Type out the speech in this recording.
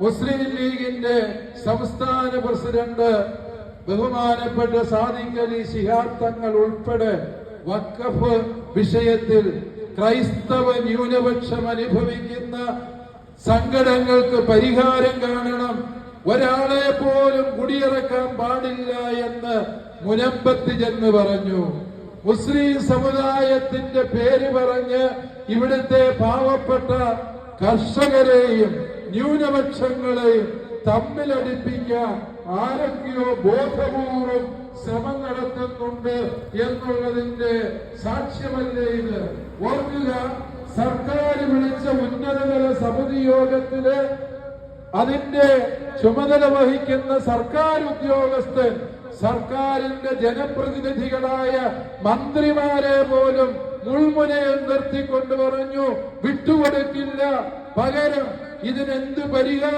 മുസ്ലിം ലീഗിന്റെ സംസ്ഥാന പ്രസിഡന്റ് ബഹുമാനപ്പെട്ട സാദിഖ് അലി ശിഹാബ് തങ്ങൾ ഉൾപ്പെടെ വഖഫ് വിഷയത്തിൽ ക്രൈസ്തവ ന്യൂനപക്ഷം അനുഭവിക്കുന്ന സങ്കടങ്ങൾക്ക് പരിഹാരം കാണണം, ഒരാളെ പോലും കുടിയിറക്കാൻ പാടില്ല എന്ന് മുനമ്പത്ത് ചെന്ന് പറഞ്ഞു. മുസ്ലിം സമുദായത്തിന്റെ പേര് പറഞ്ഞ് ഇവിടുത്തെ പാവപ്പെട്ട കർഷകരെയും ന്യൂനപക്ഷങ്ങളെയും തമ്മിലടിപ്പിക്കാൻ ആരൊക്കെയോ ബോധപൂർവം ശ്രമം നടത്തുന്നുണ്ട് എന്നുള്ളതിന്റെ സാക്ഷ്യമല്ലേ ഇത്? ഓർക്കുക, സർക്കാർ വിളിച്ച ഉന്നതതല സമിതി യോഗത്തില് അതിന്റെ ചുമതല വഹിക്കുന്ന സർക്കാർ ഉദ്യോഗസ്ഥൻ സർക്കാരിന്റെ ജനപ്രതിനിധികളായ മന്ത്രിമാരെ പോലും മുൾമുനയിൽ നിർത്തിക്കൊണ്ട് പറഞ്ഞു വിട്ടുകൊടുക്കില്ല, പകരം ഇതിനെന്ത് പരിഹാരം